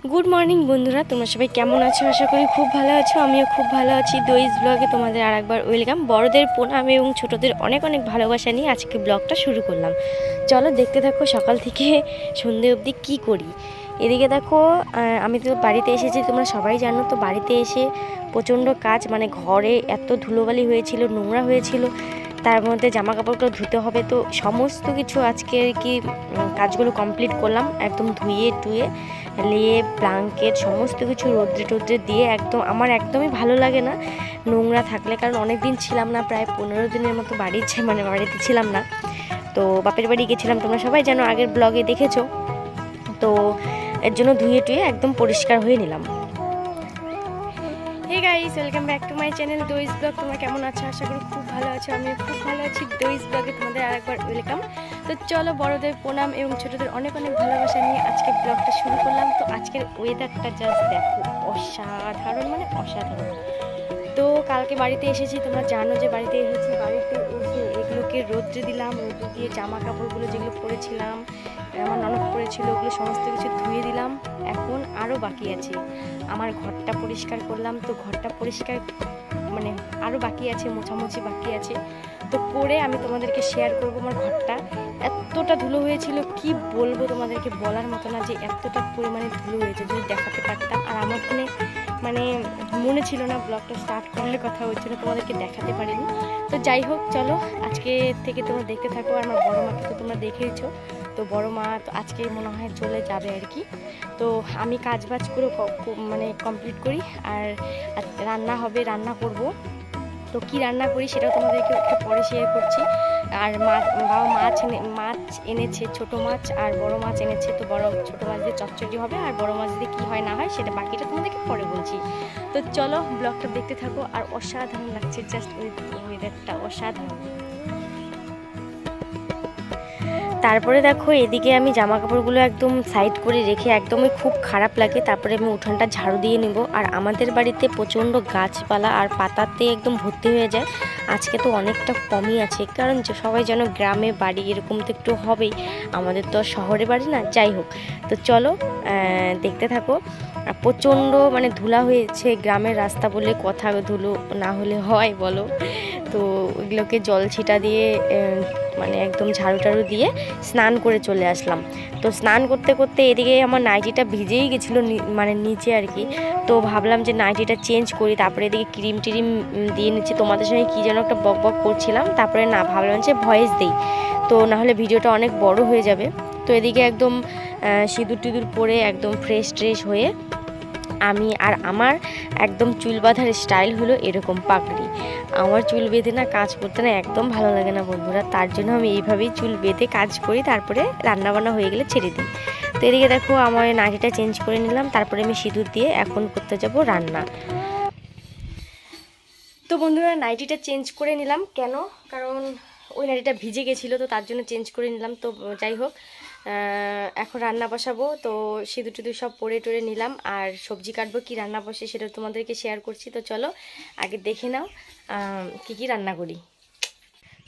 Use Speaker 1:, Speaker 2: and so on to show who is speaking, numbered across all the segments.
Speaker 1: Good morning বন্ধুরা, তোমরা সবাই কেমন আছো? আশা করি খুব ভালো আছো। আমিও খুব ভালো আছি। দইস ব্লগে তোমাদের আরেকবার ওয়েলকাম। বড়দের প্রণাম এবং ছোটদের অনেক অনেক ভালোবাসা নিয়ে আজকে ব্লগটা শুরু করলাম। চলো দেখতে থাকো সকাল থেকে সন্ধে অবধি কী করি। এদিকে দেখো, আমি তো বাড়িতে এসেছি, তোমরা সবাই জানো। তো বাড়িতে এসে প্রচণ্ড কাজ, মানে ঘরে এত ধুলোবালি হয়েছিল, নোংরা হয়েছিল, তার মধ্যে জামা কাপড়গুলো ধুতে হবে। তো সমস্ত কিছু আজকে কি কাজগুলো কমপ্লিট করলাম, একদম ধুয়ে টুয়ে লেপ ব্ল্যাঙ্কেট সমস্ত কিছু রোদ্রে টোদ্রে দিয়ে। একদম আমার একদমই ভালো লাগে না নোংরা থাকলে, কারণ অনেক দিন ছিলাম না, প্রায় 15 দিনের মতো বাড়িতে ছিলাম না। তো বাপের বাড়ি গেছিলাম, তোমরা সবাই জানো, আগের ব্লগে দেখেছো। তো এর জন্য ধুয়ে টুয়ে একদম পরিষ্কার হয়ে নিলাম। Hey guys, welcome back to my channel this vlog. তোমরা কেমন আছো? আশা করি খুব ভালো আছো। আমিও খুব ভালো আছি। দইস ব্লগে তোমাদের আরেকবার ওয়েলকাম। তো চলো, বড়দের প্রণাম এবং ছোটদের অনেক অনেক ভালোবাসা নিয়ে আজকে ব্লগটা শুরু করলাম। তো আজকের ওয়েদারটা জাস্ট দেখো, অসাধারণ, মানে অসাধারণ। তো কালকে বাড়িতে এসেছি, তোমরা জানো যে বাড়িতে এসেছি। বাড়িতে এসে এগুলোকে রোদ্রে দিলাম, রোদ্রে দিয়ে জামা কাপড়গুলো যেগুলো পরেছিলাম, আমার ননদ পরেছিল, ওগুলো সমস্ত কিছু ধুয়ে দিলাম। এখন আরও বাকি আছে, আমার ঘরটা পরিষ্কার করলাম। তো ঘরটা পরিষ্কার মানে আরও বাকি আছে, মোছামুছি বাকি আছে। তো করে আমি তোমাদেরকে শেয়ার করবো আমার ঘরটা। এতটা ধুলো হয়েছিল, কি বলবো তোমাদেরকে, বলার মতো না যে এতটা পরিমাণে ধুলো হয়েছে। যদি দেখাতে পারতাম, আর আমার মানে মনে ছিল না ব্লগটা স্টার্ট করার কথা, ওই জন্য তোমাদেরকে দেখাতে পারিনি। তো যাই হোক, চলো আজকে থেকে তোমরা দেখতে থাকো। আর আমার বড়ো মাকে তো তোমরা দেখেইছো। তো বড় মা তো আজকে মনে হয় চলে যাবে আর কি। তো আমি কাজ বাজ করে মানে কমপ্লিট করি, আর রান্না হবে, রান্না করব। তো কি রান্না করি সেটাও তোমাদেরকে একটু পরে শেয়ার করছি। আর বাবা মাছ এনেছে, ছোট মাছ আর বড় মাছ এনেছে। তো ছোট মাছ দিয়ে চচ্চড়ি হবে, আর বড় মাছ দিয়ে কী হয় না হয় সেটা বাকিটা তোমাদেরকে পরে বলছি। তো চলো ব্লগটা দেখতে থাকো। আর অসাধারণ লাগছে, জাস্ট ওয়েদারটা অসাধারণ। তারপরে দেখো, এদিকে আমি জামা কাপড়গুলো একদম সাইড করে রেখে, একদমই খুব খারাপ লাগে। তারপরে আমি উঠোনটা ঝাড়ু দিয়ে নেব। আর আমাদের বাড়িতে প্রচণ্ড গাছপালা আর পাতাতে একদম ভর্তি হয়ে যায়। আজকে তো অনেকটা কমই আছে, কারণ যে সবাই যেন গ্রামে বাড়ি, এরকম তো একটু হবেই। আমাদের তো শহরে বাড়ি না। যাই হোক, তো চলো দেখতে থাকো। প্রচণ্ড মানে ধুলা হয়েছে, গ্রামের রাস্তা বলে কথা, ধুলো না হলে হয় বলো? তো ওইগুলোকে জল ছিটা দিয়ে মানে একদম ঝাড়ু টাড়ু দিয়ে স্নান করে চলে আসলাম। তো স্নান করতে করতে এদিকে আমার নাইটিটা ভিজেই গেছিলো, মানে নিচে আর কি। তো ভাবলাম যে নাইটিটা চেঞ্জ করি। তারপরে এদিকে ক্রিম টিরিম দিয়ে নিচ্ছি। তোমাদের সঙ্গে কী যেন একটা বক বক করছিলাম, তারপরে না ভাবলাম যে ভয়েস দেই, তো নাহলে ভিডিওটা অনেক বড় হয়ে যাবে। তো এদিকে একদম সিঁদুর টিঁদুর পরে একদম ফ্রেশ ট্রেশ হয়ে আমার একদম চুল বাঁধার স্টাইল হলো এরকম পাগড়ি। আমার চুল বেঁধে না কাজ করতে না একদম ভালো লাগে না বন্ধুরা, তার জন্য আমি এইভাবেই চুল বেঁধে কাজ করি, তারপরে রান্নাবান্না হয়ে গেলে ছেড়ে দিই। তো এদিকে দেখো, আমার নাইটিটা চেঞ্জ করে নিলাম, তারপরে আমি সিঁদুর দিয়ে এখন করতে যাব রান্না। তো বন্ধুরা, নাইটিটা চেঞ্জ করে নিলাম কেন, কারণ ওই নাইটিটা ভিজে গেছিলো, তো তার জন্য চেঞ্জ করে নিলাম। তো যাই হোক, এখন রান্না বসাবো। তো সিঁদুর টিঁদুর সব পরে টরে নিলাম, আর সবজি কাটবো, কি রান্না বসে সেটা তোমাদেরকে শেয়ার করছি। তো চলো আগে দেখে নাও কি রান্না করি।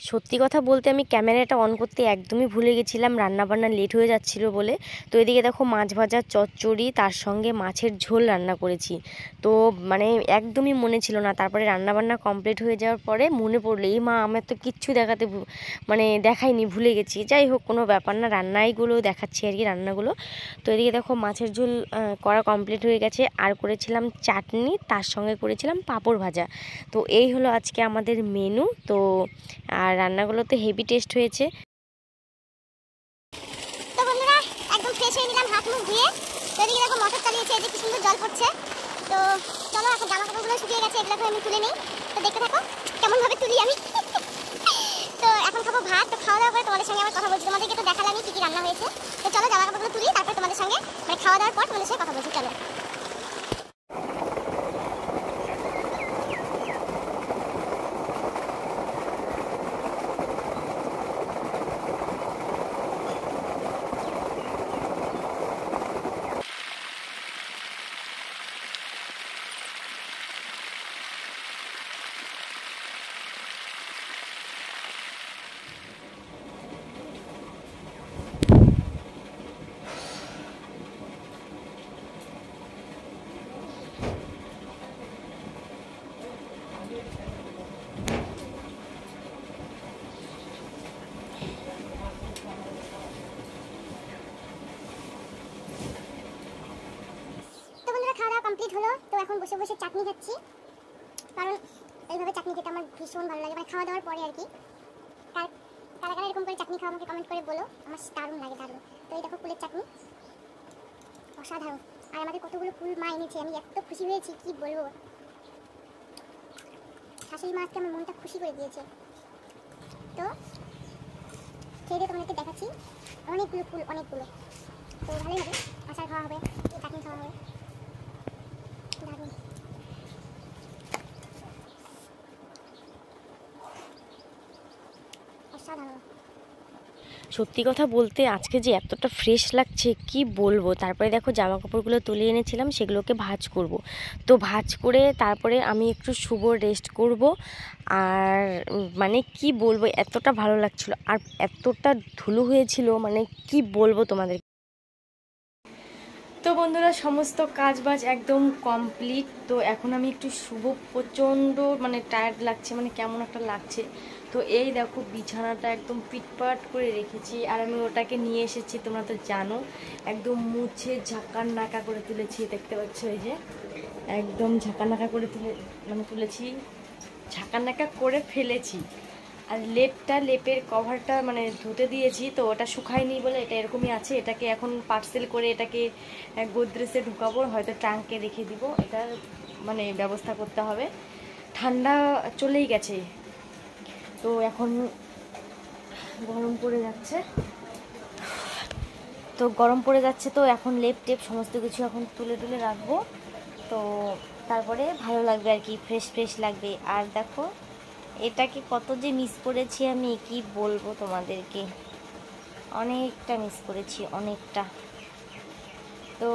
Speaker 1: সত্যি কথা বলতে আমি ক্যামেরাটা অন করতে একদমই ভুলে গেছিলাম, রান্নাবান্না লেট হয়ে যাচ্ছিলো বলে। তো এদিকে দেখো, মাছ ভাজা, চচ্চড়ি, তার সঙ্গে মাছের ঝোল রান্না করেছি। তো মানে একদমই মনে ছিল না, তারপরে রান্নাবান্না কমপ্লিট হয়ে যাওয়ার পরে মনে পড়লো, এই মা আমার তো কিচ্ছু মানে দেখাইনি, ভুলে গেছি। যাই হোক, কোনো ব্যাপার না, রান্নাইগুলো দেখাচ্ছি আর কি, রান্নাগুলো। তো এদিকে দেখো, মাছের ঝোল করা কমপ্লিট হয়ে গেছে, আর করেছিলাম চাটনি, তার সঙ্গে করেছিলাম পাঁপড় ভাজা। তো এই হলো আজকে আমাদের মেনু। তো আর রান্নাগুলো তো হেভি টেস্ট হয়েছে।
Speaker 2: তো বন্ধুরা, একদম ফ্রেশ হয়ে নিলাম হাত মুখ ধুয়ে। তো এদিকে দেখো মোটর চালিয়েছে, এই যে কি সুন্দর জল পড়ছে। তো চলো, এখন জামা কাপড়গুলো শুকিয়ে গেছে, এগুলোকে আমি তুলে নিই। তো দেখতে থাকো কেমন ভাবে তুলি আমি। তো এখন খাবো ভাত। তো খাওয়া দাওয়ার পরে তোমাদের সঙ্গে আমার কথা বলছি, তোমাদেরকে তো দেখালামই কি কি রান্না হয়েছে। তো চলো জামা কাপড়গুলো তুলি, তারপর তোমাদের সঙ্গে মানে খাওয়া দাওয়ার পর তোমাদের সঙ্গে কথা বলছি। চলো। কমপ্লিট হলো। তো এখন বসে বসে চাটনি খাচ্ছি, কারণ এইভাবে চাটনি খেতে আমার ভীষণ ভালো লাগে, মানে খাওয়া দাওয়ার পরে আর কি। কারা কারা এরকম করে চাটনি খাওয়া আমাকে কমেন্ট করে বলো, আমার দারুণ লাগে, দারুণ। তো এই দেখো কুলের চাটনি, অসাধারণ। আর আমাদের কতগুলো কুল মা এনেছে, আমি এত খুশি হয়েছি কি বলবো। শাশুড়ি মা আজকে আমার মনটা খুশি করে দিয়েছে। তো খেয়ে তোমাদেরকে দেখাচ্ছি, অনেকগুলো কুল, অনেকগুলো। তো ভালোই হবে, আচার খাওয়া হবে, চাটনি খাওয়া হবে, দারুণ। অসাধারণ।
Speaker 1: সত্যি কথা বলতে আজকে যে এতটা ফ্রেশ লাগছে কি বলবো। তারপরে দেখো জামা কাপড়গুলো তুলে এনেছিলাম, সেগুলোকে ভাঁজ করব। তো ভাঁজ করে তারপরে আমি একটু শুভ রেস্ট করব। আর মানে কি বলবো, এতটা ভালো লাগছিল আর এতটা ধুলো হয়েছিল, মানে কি বলবো তোমাদের। তো বন্ধুরা, সমস্ত কাজ বাজ একদম কমপ্লিট। তো এখন আমি একটু শুভ, প্রচণ্ড মানে টায়ার্ড লাগছে, মানে কেমন একটা লাগছে। তো এই দেখো বিছানাটা একদম পিটপাট করে রেখেছি, আর আমি ওটাকে নিয়ে এসেছি, তোমরা তো জানো, একদম মুছে ঝাঁকার নাকা করে তুলেছি। দেখতে পাচ্ছ এই যে একদম ঝাঁকার নাকা করে তুলেছি, ঝাঁকার নাকা করে ফেলেছি। আর লেপের কভারটা মানে ধুতে দিয়েছি, তো ওটা শুকায়নি বলে এটা এরকমই আছে। এটাকে এখন পার্সেল করে এটাকে গোদরেজে ঢুকাবো, হয়তো ট্যাঙ্কে রেখে দিব। এটার মানে ব্যবস্থা করতে হবে, ঠান্ডা চলেই গেছে। তো এখন গরম পড়ে যাচ্ছে, তো এখন লেপ সমস্ত কিছু এখন তুলে রাখবো। তো তারপরে ভালো লাগবে আর কি, ফ্রেশ লাগবে। আর দেখো এটাকে কত যে মিস করেছি আমি, কি বলবো তোমাদেরকে, অনেকটা মিস করেছি, অনেকটা। তো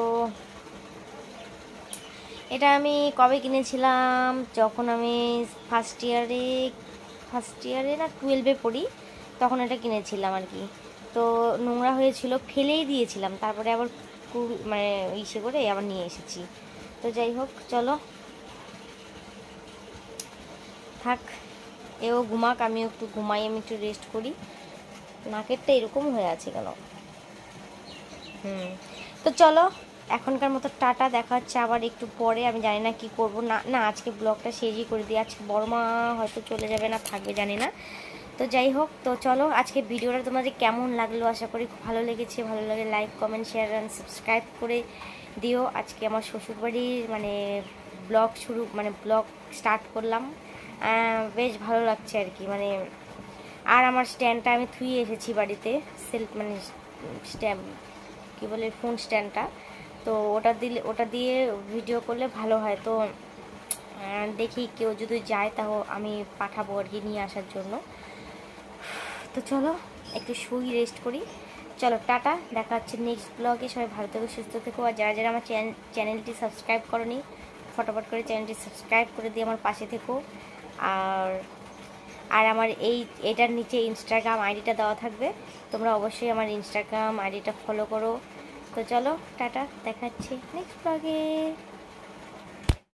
Speaker 1: এটা আমি কবে কিনেছিলাম, যখন আমি ফার্স্ট ইয়ারে না 12-এ পড়ি, তখন এটা কিনেছিলাম আর কি। তো নোংরা হয়েছিল, ফেলেই দিয়েছিলাম, তারপরে আবার মানে ইসে করে আবার নিয়ে এসেছি। তো যাই হোক, চলো থাক, এও ঘুমাক, আমিও একটু ঘুমাই, আমি একটু রেস্ট করি। নাকেরটা এরকম হয়ে আছে কেন? তো চলো এখনকার মতো টাটা, দেখা হচ্ছে আবার একটু পরে। আমি জানি না কি করব, না আজকে ব্লগটা শেষই করে দিই। আজকে বড় মা হয়তো চলে যাবে, না থাকবে জানি না। তো যাই হোক, তো চলো আজকে ভিডিওটা তোমাদের কেমন লাগলো, আশা করি খুব ভালো লেগেছে। ভালো লাগে like, comment, share and subscribe করে দিও। আজকে আমার শ্বশুরবাড়ির মানে ব্লগ স্টার্ট করলাম, বেশ ভালো লাগছে আর কি। মানে আর আমার স্ট্যান্ডটা আমি থুয়ে এসেছি বাড়িতে, মানে স্ট্যাম্প কী বলে, ফোন স্ট্যান্ডটা। তো ওটা দিয়ে ভিডিও করলে ভালো হয়। তো দেখি কেউ যদি যায় তাও আমি পাঠাবো আর কি, নিয়ে আসার জন্য। তো চলো একটু শুই, রেস্ট করি। চলো টাটা, দেখা হচ্ছে নেক্সট ব্লগে। সবাই ভালো থেকো, সুস্থ থেকো। আর যারা আমার চ্যানেলটি সাবস্ক্রাইব করনি, ফটাফট করে চ্যানেলটি সাবস্ক্রাইব করে দিয়ে আমার পাশে থেকো। আর আমার এটার নিচে ইনস্টাগ্রাম আইডিটা দেওয়া থাকবে, তোমরা অবশ্যই আমার ইনস্টাগ্রাম আইডিটা ফলো করো। তো চলো টাটা, দেখা হচ্ছে নেক্সট ব্লগে।